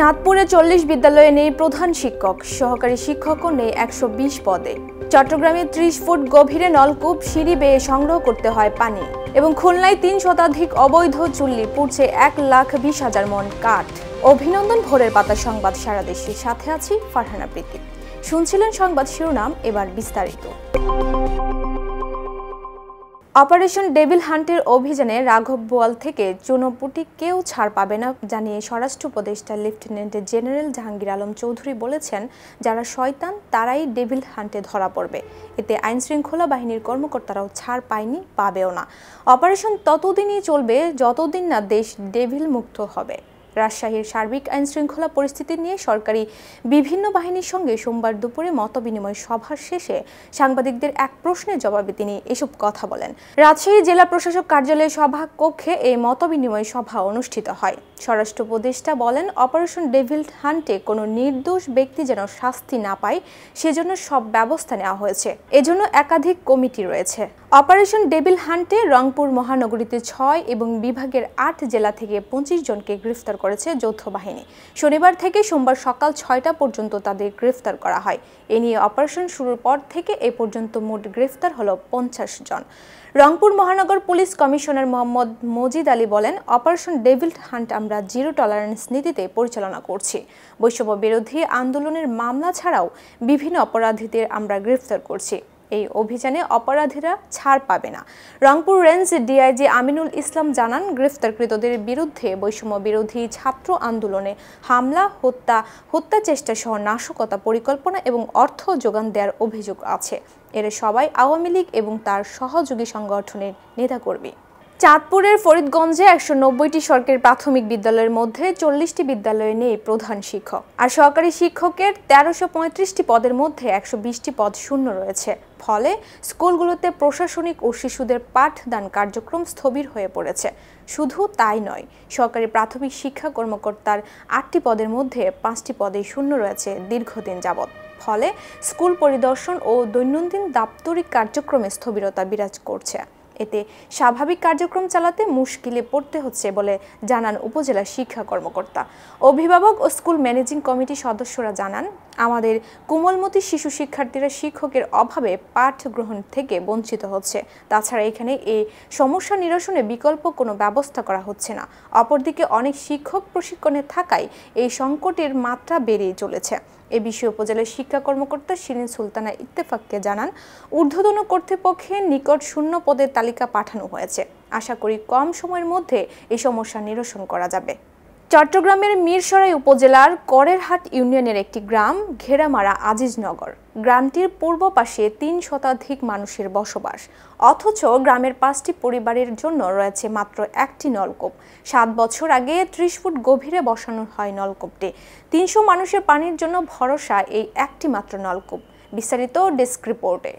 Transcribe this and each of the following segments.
চাঁদপুরে 40 বিদ্যালয়ে নেই প্রধান শিক্ষক, সহকারী শিক্ষকও নেই 120 পদে। চট্টগ্রামে 30 ফুট গভীরে নলকূপ, সিঁড়ি বেয়ে সংগ্রহ করতে হয় পানি। এবং খুলনায় 3 শতাধিক অবৈধ চুল্লি, পুড়ছে 1,20,000 মন কাঠ। অভিনন্দন ভোরের পাতা সংবাদ সারা দেশের সাথে আছি ফারহানা প্রীতি। শুনছিলেন সংবাদ শিরোনাম, এবার বিস্তারিত। অপারেশন ডেভিল হান্টের অভিযানে রাঘব বোয়াল থেকে চুনোপুটি কেউ ছাড় পাবে না জানিয়ে স্বরাষ্ট্র উপদেষ্টা লেফটেন্যান্ট জেনারেল জাহাঙ্গীর আলম চৌধুরী বলেছেন, যারা শয়তান তারাই ডেভিল হান্টে ধরা পড়বে। এতে আইনশৃঙ্খলা বাহিনীর কর্মকর্তারাও ছাড় পায়নি, পাবেও না। অপারেশন ততদিনই চলবে যতদিন না দেশ ডেভিল মুক্ত হবে। রাজশাহীর সার্বিক আইনশৃঙ্খলা পরিস্থিতি নিয়ে সরকারি বিভিন্ন বাহিনীর সঙ্গে সোমবার দুপুরে মতবিনিময় সভা শেষে সাংবাদিকদের এক প্রশ্নের জবাবে তিনি এসব কথা বলেন। রাজশাহী জেলা প্রশাসক কার্যালয়ের সভা কক্ষে এই মতবিনিময় সভা অনুষ্ঠিত হয়। স্বরাষ্ট্র উপদেষ্টা বলেন, অপারেশন ডেভিল হান্টে কোনো নির্দোষ ব্যক্তি যেন শাস্তি না পায় সেজন্য সব ব্যবস্থা নেওয়া হয়েছে। এজন্য একাধিক কমিটি রয়েছে। অপারেশন ডেভিল হান্টে রংপুর মহানগরীতে 6 এবং বিভাগের 8 জেলা থেকে 25 জনকে গ্রেফতার করেছে যৌথ বাহিনী। শনিবার থেকে সোমবার সকাল 6টা পর্যন্ত তাদের গ্রেফতার করা হয়। এ নিয়ে অপারেশন শুরুর পর থেকে এ পর্যন্ত মোট গ্রেফতার হলো 50 জন। রংপুর মহানগর পুলিশ কমিশনার মোহাম্মদ মজিদ আলী বলেন, অপারেশন ডেভিল হান্ট আমরা জিরো টলারেন্স নীতিতে পরিচালনা করছি। বৈষম্য বিরোধী আন্দোলনের মামলা ছাড়াও বিভিন্ন অপরাধীদের আমরা গ্রেফতার করছি। এই অভিযানে অপরাধীরা ছাড় পাবে না। রংপুর রেঞ্জ ডিআইজি আমিনুল ইসলাম জানান, গ্রেফতারকৃতদের বিরুদ্ধে বৈষম্য বিরোধী ছাত্র আন্দোলনে হামলা, হত্যা চেষ্টা সহ নাশকতা পরিকল্পনা এবং অর্থ যোগান দেওয়ার অভিযোগ আছে। এরা সবাই আওয়ামী লীগ এবং তার সহযোগী সংগঠনের নেতাকর্মী। চাঁদপুরের ফরিদগঞ্জে 190টি সরকারি প্রাথমিক বিদ্যালয়ের মধ্যে 40টি বিদ্যালয়ে নেই প্রধান শিক্ষক। আর সহকারী শিক্ষকের 1335টি পদের মধ্যে 120টি পদ শূন্য রয়েছে। ফলে স্কুলগুলোতে প্রশাসনিক ও শিশুদের পাঠদান কার্যক্রম স্থবির হয়ে পড়েছে। শুধু তাই নয়, সরকারি প্রাথমিক শিক্ষা কর্মকর্তার 8টি পদের মধ্যে 5টি পদেই শূন্য রয়েছে দীর্ঘদিন যাবৎ। ফলে স্কুল পরিদর্শন ও দৈনন্দিন দাপ্তরিক কার্যক্রমে স্থবিরতা বিরাজ করছে। এতে স্বাভাবিক কার্যক্রম চালাতে মুশকিলে পড়তে হচ্ছে বলে জানান উপজেলা শিক্ষা কর্মকর্তা। অভিভাবক ও স্কুল ম্যানেজিং কমিটির সদস্যরা জানান, আমাদের কোমলমতি শিশু শিক্ষার্থীরা শিক্ষকের অভাবে পাঠ গ্রহণ থেকে বঞ্চিত হচ্ছে। তাছাড়া এখানে এই সমস্যা নিরসনে বিকল্প কোনো ব্যবস্থা করা হচ্ছে না। অপরদিকে অনেক শিক্ষক প্রশিক্ষণে থাকায় এই সংকটের মাত্রা বেড়েই চলেছে। এ বিষয়ে উপজেলা শিক্ষা কর্মকর্তা শিরিন সুলতানা ইত্তেফাককে জানান, ঊর্ধ্বতন কর্তৃপক্ষের নিকট শূন্য পদের তালিকা পাঠানো হয়েছে। আশা করি কম সময়ের মধ্যে এই সমস্যা নিরসন করা যাবে। চট্টগ্রামের মিরসরাই উপজেলার করেরহাট ইউনিয়নের একটি গ্রাম ঘেরামারা আজিজনগর। গ্রামটির পূর্ব পাশে 3 শতাধিক মানুষের বসবাস, অথচ গ্রামের 5টি পরিবারের জন্য রয়েছে মাত্র একটি নলকূপ। 7 বছর আগে 30 ফুট গভীরে বসানো হয় নলকূপটি। 300 মানুষের পানির জন্য ভরসা এই একটি মাত্র নলকূপ। বিস্তারিত ডেস্ক রিপোর্টে।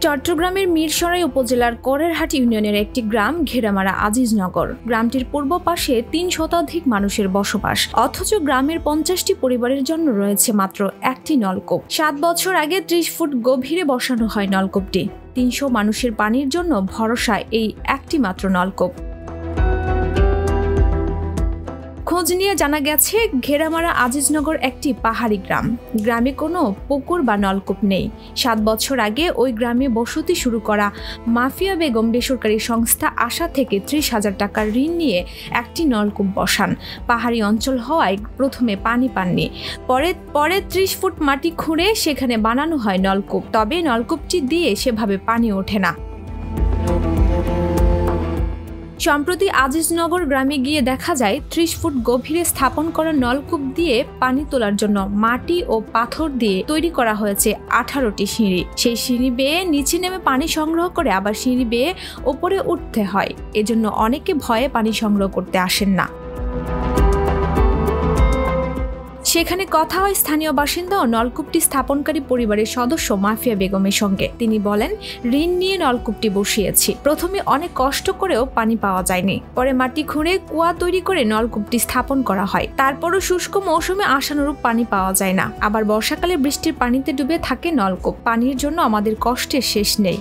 চট্টগ্রামের মিরসরাই উপজেলার করেরহাট ইউনিয়নের একটি গ্রাম ঘেরামারা আজিজনগর। গ্রামটির পূর্ব পাশে 3 শতাধিক মানুষের বসবাস, অথচ গ্রামের 50টি পরিবারের জন্য রয়েছে মাত্র একটি নলকূপ। 7 বছর আগে 30 ফুট গভীরে বসানো হয় নলকূপটি। 300 মানুষের পানির জন্য ভরসা এই একটি মাত্র নলকূপ। খোঁজ নিয়ে জানা গেছে, ঘেরামারা আজিজনগর একটি পাহাড়ি গ্রাম। গ্রামে কোনো পুকুর বা নলকূপ নেই। 7 বছর আগে ওই গ্রামে বসতি শুরু করা মাফিয়া বেগম বেসরকারি সংস্থা আশা থেকে 30,000 টাকার ঋণ নিয়ে একটি নলকূপ বসান। পাহাড়ি অঞ্চল হওয়ায় প্রথমে পানি পাননি। পরে 30 ফুট মাটি খুঁড়ে সেখানে বানানো হয় নলকূপ। তবে নলকূপটি দিয়ে সেভাবে পানি ওঠে না। সম্প্রতি আজিজনগর গ্রামে গিয়ে দেখা যায়, 30 ফুট গভীরে স্থাপন করা নলকূপ দিয়ে পানি তোলার জন্য মাটি ও পাথর দিয়ে তৈরি করা হয়েছে 18টি সিঁড়ি। সেই সিঁড়ি বেয়ে নিচে নেমে পানি সংগ্রহ করে আবার সিঁড়ি বেয়ে ওপরে উঠতে হয়। এজন্য অনেকে ভয়ে পানি সংগ্রহ করতে আসেন না। সেখানে কথা হয় স্থানীয় বাসিন্দা ও নলকূপটি স্থাপনকারী পরিবারের সদস্য মাফিয়া বেগমের সঙ্গে। তিনি বলেন, ঋণ নিয়ে নলকূপটি বসিয়েছি। প্রথমে অনেক কষ্ট করেও পানি পাওয়া যায়নি। পরে মাটি খুঁড়ে কুয়া তৈরি করে নলকূপটি স্থাপন করা হয়। তারপরও শুষ্ক মৌসুমে আশানুরূপ পানি পাওয়া যায় না। আবার বর্ষাকালে বৃষ্টির পানিতে ডুবে থাকে নলকূপ। পানির জন্য আমাদের কষ্টের শেষ নেই।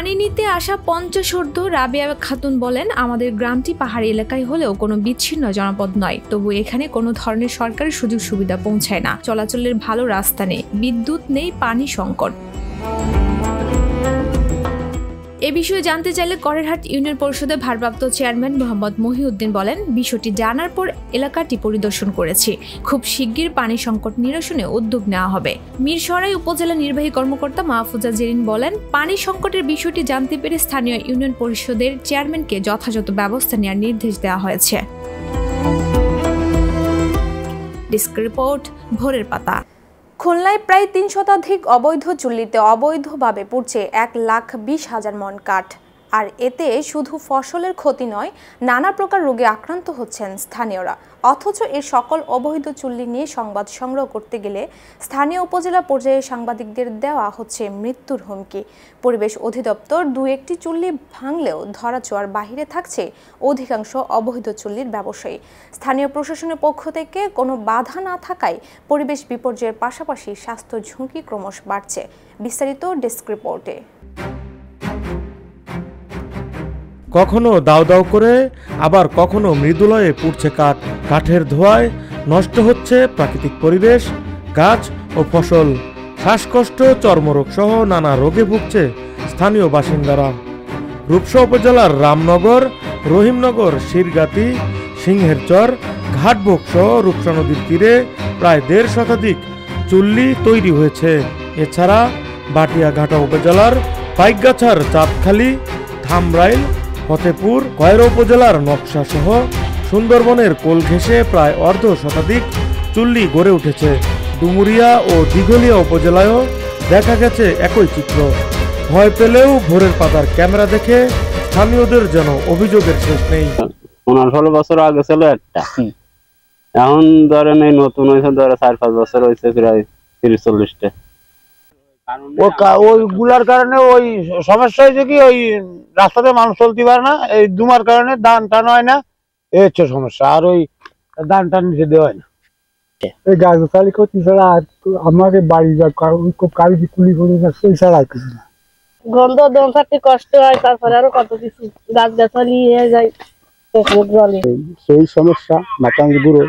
পানি নিতে আসা পঞ্চশোর্ধ্ব রাবেয়া খাতুন বলেন, আমাদের গ্রামটি পাহাড়ি এলাকায় হলেও কোনো বিচ্ছিন্ন জনপদ নয়, তবু এখানে কোনো ধরনের সরকারি সুযোগ সুবিধা পৌঁছায় না। চলাচলের ভালো রাস্তা নেই, বিদ্যুৎ নেই, পানি সংকট। এ বিষয়ে জানতে চাইলে করেরহাট ইউনিয়ন পরিষদের ভারপ্রাপ্ত চেয়ারম্যান মোহাম্মদ মহিউদ্দিন বলেন, বিষয়টি জানার পর এলাকাটি পরিদর্শন করেছি। খুব শিগগির পানি সংকট নিরসনে উদ্যোগ নেওয়া হবে। মিরসরাই উপজেলা নির্বাহী কর্মকর্তা মাহফুজা জেরিন বলেন, পানি সংকটের বিষয়টি জানতে পেরে স্থানীয় ইউনিয়ন পরিষদের চেয়ারম্যানকে যথাযথ ব্যবস্থা নেওয়ার নির্দেশ দেওয়া হয়েছে। ডেস্ক রিপোর্ট, ভোরের পাতা। খুলনায় প্রায় ৩ শতাধিক অবৈধ চুল্লিতে অবৈধভাবে পুড়ছে ১,২০,০০০ মন কাঠ। আর এতে শুধু ফসলের ক্ষতি নয়, নানা প্রকার রোগে আক্রান্ত হচ্ছেন স্থানীয়রা। অথচ এর সকল অবৈধ চুল্লি নিয়ে সংবাদ সংগ্রহ করতে গেলে স্থানীয় উপজেলা পর্যায়ে সাংবাদিকদের দেওয়া হচ্ছে মৃত্যুর হুমকি। পরিবেশ অধিদপ্তর ২-১টি চুল্লি ভাঙলেও ধরাছোঁয়ার বাহিরে থাকছে অধিকাংশ অবৈধ চুল্লির ব্যবসায়ী। স্থানীয় প্রশাসনের পক্ষ থেকে কোনো বাধা না থাকায় পরিবেশ বিপর্যয়ের পাশাপাশি স্বাস্থ্য ঝুঁকি ক্রমশ বাড়ছে। বিস্তারিত ডেস্ক রিপোর্টে। কখনো দাউ দাউ করে, আবার কখনো মৃদুলয়ে পুড়ছে কাঠ। কাঠের ধোঁয়ায় নষ্ট হচ্ছে প্রাকৃতিক পরিবেশ, গাছ ও ফসল। শ্বাসকষ্ট, চর্মরোগ সহ নানা রোগে ভুগছে স্থানীয় বাসিন্দারা। রূপসা উপজেলার রামনগর, রহিমনগর, শিরগাতি, সিংহেরচর, ঘাটবোক সহ রূপসা নদীর তীরে প্রায় ১.৫ শতাধিক চুল্লি তৈরি হয়েছে। এছাড়া বাটিয়াঘাটা উপজেলার পাইকগাছার চাঁদখালী, ধামরাইল, ফতেপুর, কয়রা উপজেলার নকশা সহ সুন্দরবনের কোল ঘেঁষে প্রায় ১/২ শতাধিক চুল্লি গড়ে উঠেছে। ডুমুরিয়া ও দিঘলিয়া উপজেলায়ও দেখা গেছে একই চিত্র। ভয় পেলেও ভোরের পাতার ক্যামেরা দেখে স্থানীয়দের যেন অভিযোগের শেষ নেই। ১৫-১৬ বছর আগে ছিল একটা, এখন ধরেন এই নতুন হয়েছে, ধরে ৪-৫ বছর হয়েছে, প্রায় ৩০-৪০টা। ওইগুলার কারণে ওই সমস্যা হয়েছে কি, ওই রাস্তাতে মানুষ চলতে পারে না, এই ধুমার কারণে ধান টান হয় না, এই হচ্ছে সমস্যা। আর ওই ধান টান নিচে দেওয়া হয় না। এই গাছগাছালি ক্ষতি ছাড়া আর আমাকে বাড়ি কারি কুলি করে যাচ্ছে, এই ছাড়া আর কিছু না। গন্ধ দম থাকতে কষ্ট হয়, তারপরে আরো কত কিছু গাছগাছালি নিয়ে যায় জলে। সেই সমস্যা মাথাঙ্গি দূরে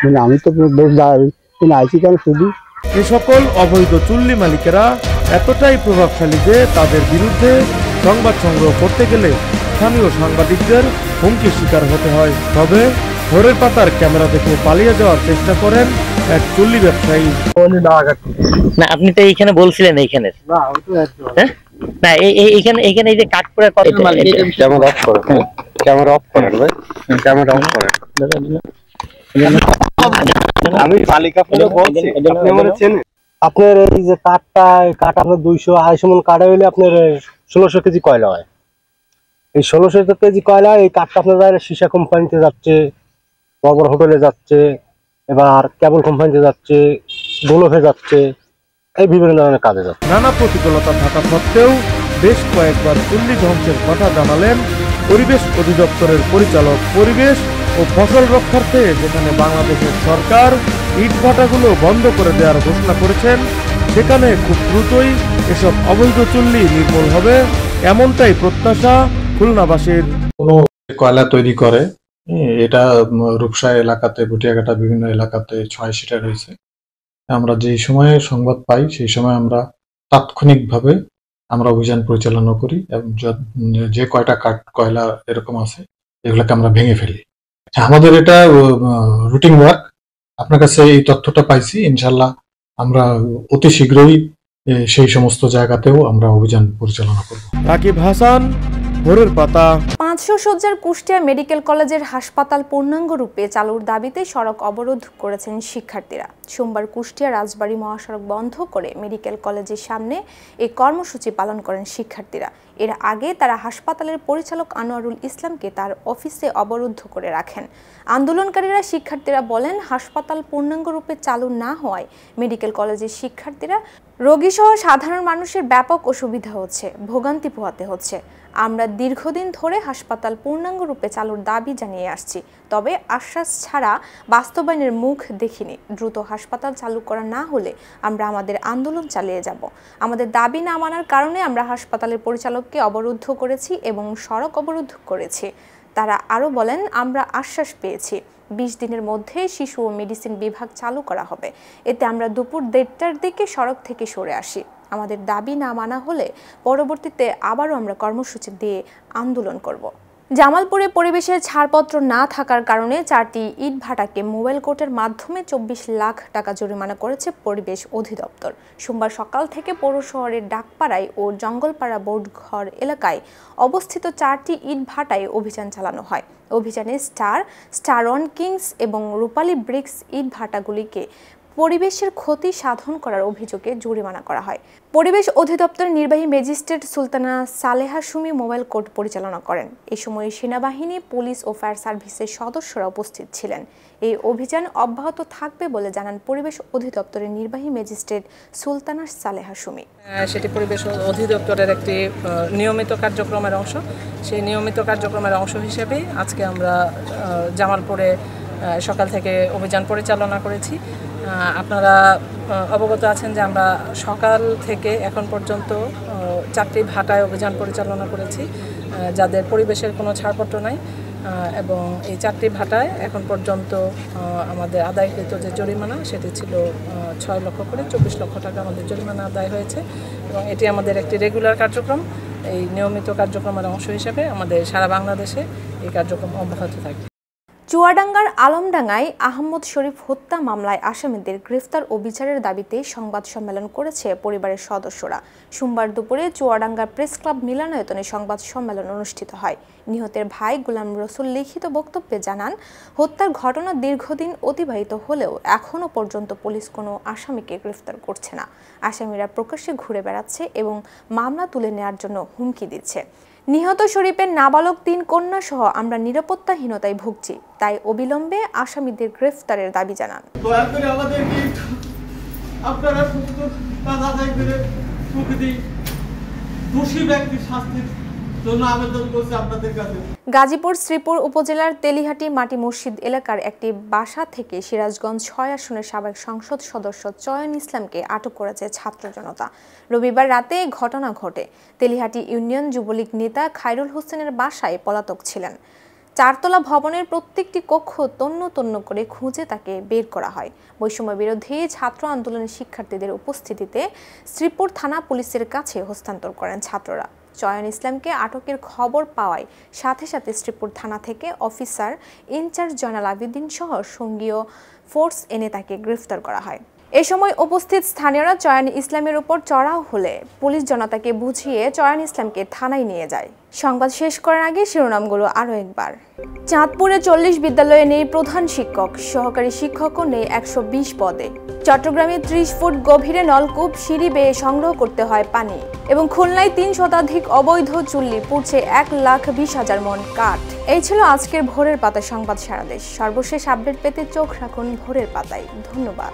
মানে আমি তো বেশ দাঁড়াই আইসি কেন শুধু। এ সকল অবৈধ চুল্লি মালিকেরা এতটাই প্রভাবশালী যে তাদের বিরুদ্ধে সংবাদ সংগ্রহ করতে গেলে স্থানীয় সাংবাদিকদের হুমকির শিকার হতে হয়। তবে ভোরের পাতার ক্যামেরা দেখে পালিয়ে যাওয়ার চেষ্টা করেন এক চুল্লি ব্যবসায়ী। না, আপনি তো এইখানে বলছিলেন এইখানে না, এইখানে এইখানে এই যে কাঠ পড়ে কত ক্যামেরা অফ করেন, ক্যামেরা অফ করেন ভাই, ক্যামেরা অফ করেন। আমি মালিকা ফোনে বলছি, আপনি আমারে চেনেন? আপনার এই যে কাঠ আপনার 200-250 মন কাঠ হইলে আপনার 1600 কেজি কয়লা হয়। এই 1600 কেজি কয়লা, এই কাঠটা আপনার সীসা কোম্পানিতে যাচ্ছে, বড় বড় হোটেলে যাচ্ছে, এবার কেবল কোম্পানিতে যাচ্ছে, গোলফে যাচ্ছে, এই বিভিন্ন ধরনের কাজে যাচ্ছে। নানা প্রতিকূলতা থাকা সত্ত্বেও বেশ কয়েকবার চুল্লি ধ্বংসের কথা জানালেন পরিবেশ অধিদপ্তরের পরিচালক। পরিবেশ ও ফসল রক্ষার্থে যেখানে বাংলাদেশের সরকার ইটভাটাগুলো বন্ধ করে দেওয়ার ঘোষণা করেছেন, সেখানে খুব দ্রুতই এসব অবৈধ চুল্লি নির্মূল হবে, এমনটাই প্রত্যাশা খুলনাবাসীর। কোনো কয়লা তৈরি করে, এটা রূপসা এলাকাতে, বুটিয়াঘাটা বিভিন্ন এলাকাতে ৮৬টা রয়েছে। আমরা যেই সময়ে সংবাদ পাই সেই সময় আমরা তাৎক্ষণিকভাবে আমরা অভিযান পরিচালনা করি এবং যে কয়টা কাঠ কয়লা এরকম আছে এগুলোকে আমরা ভেঙে ফেলি। আমাদের এটা রুটিন ওয়ার্ক। আপনার কাছে এই তথ্যটা পাইছি, ইনশাল্লাহ আমরা অতি শীঘ্রই সেই সমস্ত জায়গাতেও আমরা অভিযান পরিচালনা করব। রাকিব হাসান, ভোরের পাতা। ৫০০ শয্যার কুষ্টিয়া মেডিকেল কলেজের হাসপাতাল পূর্ণাঙ্গ রূপে চালুর দাবিতে সড়ক অবরোধ করেছেন শিক্ষার্থীরা। সোমবার কুষ্টিয়া রাজবাড়ী মহাসড়ক বন্ধ করে মেডিকেল কলেজের সামনে এই কর্মসূচি পালন করেন শিক্ষার্থীরা। এর আগে তারা হাসপাতালের পরিচালক আনোয়ারুল ইসলামকে তার অফিসে অবরুদ্ধ করে রাখেন। আন্দোলনকারীরা শিক্ষার্থীরা বলেন, হাসপাতাল পূর্ণাঙ্গ রূপে চালু না হওয়ায় মেডিকেল কলেজের শিক্ষার্থীরা, রোগীসহ সাধারণ মানুষের ব্যাপক অসুবিধা হচ্ছে, ভোগান্তি পোহাতে হচ্ছে। আমরা দীর্ঘদিন ধরে হাসপাতাল পূর্ণাঙ্গ রূপে চালুর দাবি জানিয়ে আসছি, তবে আশ্বাস ছাড়া বাস্তবায়নের মুখ দেখিনি। দ্রুত হাসপাতাল চালু করা না হলে আমরা আমাদের আন্দোলন চালিয়ে যাব। আমাদের দাবি না মানার কারণে আমরা হাসপাতালের পরিচালককে অবরুদ্ধ করেছি এবং সড়ক অবরোধ করেছি। তারা আরও বলেন, আমরা আশ্বাস পেয়েছি 20 দিনের মধ্যে শিশু ও মেডিসিন বিভাগ চালু করা হবে। এতে আমরা দুপুর 1:30টার দিকে সড়ক থেকে সরে আসি। আমাদের দাবি না মানা হলে পরবর্তীতে আবারও আমরা কর্মসূচি দিয়ে আন্দোলন করব। জামালপুরে পরিবেশের ছাড়পত্র না থাকার কারণে 4টি ইটভাটাকে মোবাইল কোর্টের মাধ্যমে 24 লাখ টাকা জরিমানা করেছে পরিবেশ অধিদপ্তর। সোমবার সকাল থেকে পৌর শহরের ডাকপাড়ায় ও জঙ্গলপাড়া বোর্ডঘর এলাকায় অবস্থিত 4টি ইটভাটায় অভিযান চালানো হয়। অভিযানে স্টার ওয়ান কিংস এবং রূপালী ব্রিক্স ইটভাটাগুলিকে পরিবেশের ক্ষতি সাধন করার অভিযোগে জরিমানা করা হয়। পরিবেশ অধিদপ্তরের নির্বাহী magistrate Sultana Saleha Sumi mobile court পরিচালনা করেন। এই সময় সেনাবাহিনী, পুলিশ ও ফায়ার সার্ভিসের সদস্যরা উপস্থিত ছিলেন। এই অভিযান অব্যাহত থাকবে বলে জানান পরিবেশ অধিদপ্তরের নির্বাহী ম্যাজিস্ট্রেট সুলতানা সালেহা সুমি। সেটি পরিবেশ অধিদপ্তরের একটি নিয়মিত কার্যক্রমের অংশ। সেই নিয়মিত কার্যক্রমের অংশ হিসেবেই আজকে আমরা জামালপুরে সকাল থেকে অভিযান পরিচালনা করেছি। আপনারা অবগত আছেন যে আমরা সকাল থেকে এখন পর্যন্ত 4টি ভাটায় অভিযান পরিচালনা করেছি, যাদের পরিবেশের কোনো ছাড়পত্র নাই, এবং এই 4টি ভাটায় এখন পর্যন্ত আমাদের আদায়কৃত যে জরিমানা সেটি ছিল 6 লক্ষ করে 24 লক্ষ টাকা আমাদের জরিমানা আদায় হয়েছে। এবং এটি আমাদের একটি রেগুলার কার্যক্রম। এই নিয়মিত কার্যক্রমের অংশ হিসেবে আমাদের সারা বাংলাদেশে এই কার্যক্রম অব্যাহত থাকবে। চুয়াডাঙ্গার আলমডাঙ্গায় আহমদ শরীফ হত্যা মামলায় আসামিদের গ্রেফতার ও বিচারের দাবিতে সংবাদ সম্মেলন করেছে পরিবারের সদস্যরা। সোমবার দুপুরে চুয়াডাঙ্গার প্রেস ক্লাব মিলনায়তনে সংবাদ সম্মেলন অনুষ্ঠিত হয়। নিহতের ভাই গোলাম রসুল লিখিত বক্তব্যে জানান, হত্যার ঘটনা দীর্ঘদিন অতিবাহিত হলেও এখনও পর্যন্ত পুলিশ কোনো আসামিকে গ্রেফতার করছে না। আসামিরা প্রকাশ্যে ঘুরে বেড়াচ্ছে এবং মামলা তুলে নেওয়ার জন্য হুমকি দিচ্ছে। নিহত শরীফের নাবালক 3 কন্যা সহ আমরা নিরাপত্তাহীনতায় ভুগছি, তাই অবিলম্বে আসামিদের গ্রেফতারের দাবি জানান। গাজীপুর শ্রীপুর উপজেলার তেলিহাটি মাটি মসজিদ এলাকার একটি বাসা থেকে সিরাজগঞ্জ 6 আসনের সাবেক সংসদ সদস্য চয়ন ইসলামকে আটক করেছে ছাত্র জনতা। রবিবার রাতে ঘটনা ঘটে। তেলিহাটি ইউনিয়ন যুবলীগ নেতা খায়রুল হোসেনের বাসায় পলাতক ছিলেন। 4তলা ভবনের প্রত্যেকটি কক্ষ তন্ন তন্ন করে খুঁজে তাকে বের করা হয়। বৈষম্য বিরোধী ছাত্র আন্দোলনের শিক্ষার্থীদের উপস্থিতিতে শ্রীপুর থানা পুলিশের কাছে হস্তান্তর করেন ছাত্ররা। চয়ন ইসলামকে আটকের খবর পাওয়ায় সাথে সাথে শ্রীপুর থানা থেকে অফিসার ইনচার্জ জয়নাল আবেদিন সহ সঙ্গীয় ফোর্স এনে তাকে গ্রেফতার করা হয়। এ সময় উপস্থিত স্থানীয়রা চয়ন ইসলামের উপর চড়াও হলে পুলিশ জনতাকে বুঝিয়ে চয়ন ইসলামকে থানায় নিয়ে যায়। সংবাদ শেষ করার আগে শিরোনামগুলো আরও একবার। চাঁদপুরে 40 বিদ্যালয়ে নেই প্রধান শিক্ষক, সহকারী শিক্ষকও নেই 120 পদে। চট্টগ্রামে 30 ফুট গভীরে নলকূপ সিঁড়ি বেয়ে সংগ্রহ করতে হয় পানি। এবং খুলনায় 3 শতাধিক অবৈধ চুল্লি, পুড়ছে 1,20,000 মন কাঠ। এই ছিল আজকের ভোরের পাতা সংবাদ সারা দেশ। সর্বশেষ আপডেট পেতে চোখ রাখুন ভোরের পাতায়। ধন্যবাদ।